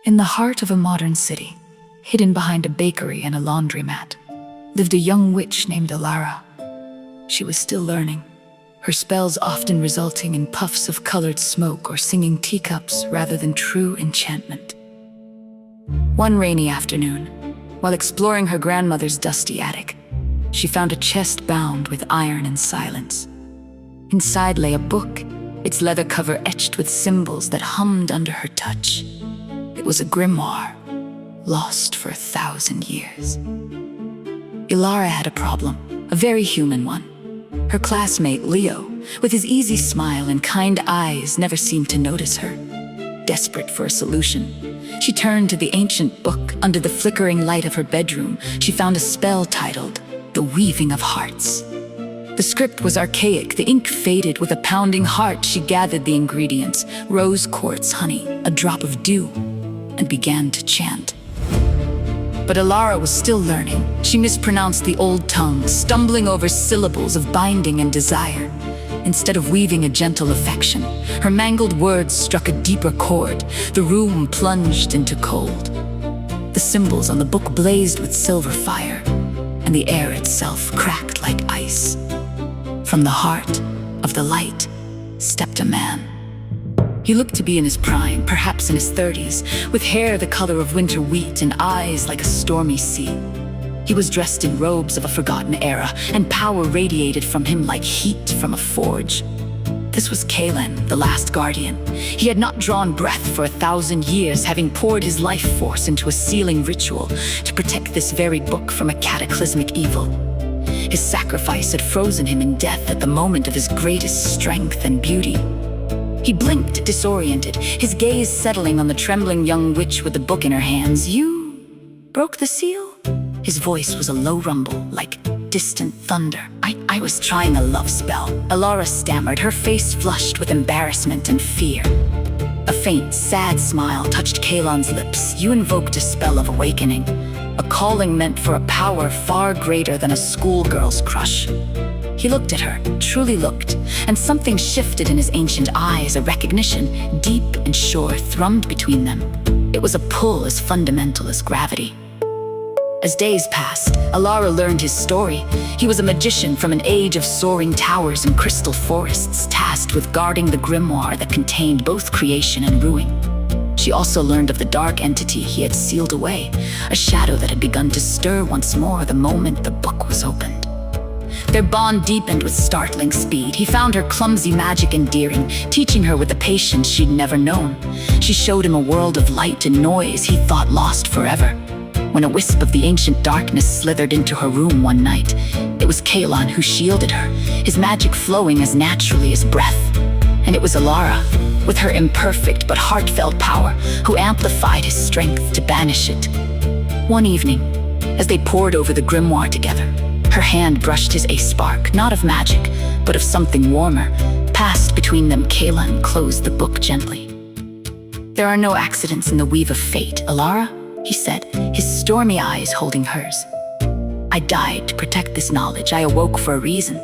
In the heart of a modern city, hidden behind a bakery and a laundromat, lived a young witch named Alara. She was still learning, her spells often resulting in puffs of colored smoke or singing teacups rather than true enchantment. One rainy afternoon, while exploring her grandmother's dusty attic, she found a chest bound with iron and silence. Inside lay a book, its leather cover etched with symbols that hummed under her touch. It was a grimoire, lost for 1,000 years. Alara had a problem, a very human one. Her classmate, Leo, with his easy smile and kind eyes, never seemed to notice her. Desperate for a solution, she turned to the ancient book. Under the flickering light of her bedroom, she found a spell titled The Weaving of Hearts. The script was archaic, the ink faded. With a pounding heart, she gathered the ingredients, rose quartz, honey, a drop of dew, and began to chant. But Alara was still learning. She mispronounced the old tongue, stumbling over syllables of binding and desire. Instead of weaving a gentle affection, her mangled words struck a deeper chord. The room plunged into cold. The symbols on the book blazed with silver fire, and the air itself cracked like ice. From the heart of the light stepped a man. He looked to be in his prime, perhaps in his 30s, with hair the color of winter wheat and eyes like a stormy sea. He was dressed in robes of a forgotten era, and power radiated from him like heat from a forge. This was Kalen, the last guardian. He had not drawn breath for 1,000 years, having poured his life force into a sealing ritual to protect this very book from a cataclysmic evil. His sacrifice had frozen him in death at the moment of his greatest strength and beauty. He blinked, disoriented, his gaze settling on the trembling young witch with the book in her hands. "You broke the seal?" His voice was a low rumble, like distant thunder. I was trying a love spell," Alara stammered, her face flushed with embarrassment and fear. A faint, sad smile touched Kalen's lips. "You invoked a spell of awakening, a calling meant for a power far greater than a schoolgirl's crush." He looked at her, truly looked, and something shifted in his ancient eyes. A recognition, deep and sure, thrummed between them. It was a pull as fundamental as gravity. As days passed, Alara learned his story. He was a magician from an age of soaring towers and crystal forests, tasked with guarding the grimoire that contained both creation and ruin. She also learned of the dark entity he had sealed away, a shadow that had begun to stir once more the moment the book was opened. Their bond deepened with startling speed. He found her clumsy magic endearing, teaching her with a patience she'd never known. She showed him a world of light and noise he thought lost forever. When a wisp of the ancient darkness slithered into her room one night, it was Kalen who shielded her, his magic flowing as naturally as breath. And it was Alara, with her imperfect but heartfelt power, who amplified his strength to banish it. One evening, as they pored over the grimoire together, her hand brushed his a spark, not of magic, but of something warmer, passed between them. Kalen closed the book gently. "There are no accidents in the weave of fate, Alara," he said, his stormy eyes holding hers. "I died to protect this knowledge. I awoke for a reason.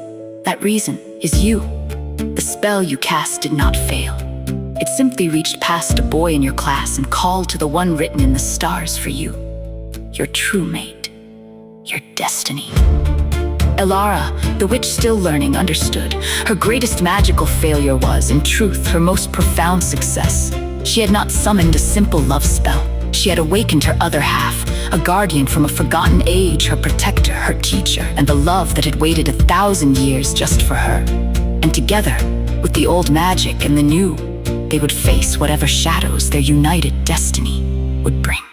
That reason is you. The spell you cast did not fail. It simply reached past a boy in your class and called to the one written in the stars for you. Your true mate. Your destiny." Alara, the witch still learning, understood. Her greatest magical failure was, in truth, her most profound success. She had not summoned a simple love spell. She had awakened her other half, a guardian from a forgotten age, her protector, her teacher, and the love that had waited 1,000 years just for her. And together, with the old magic and the new, they would face whatever shadows their united destiny would bring.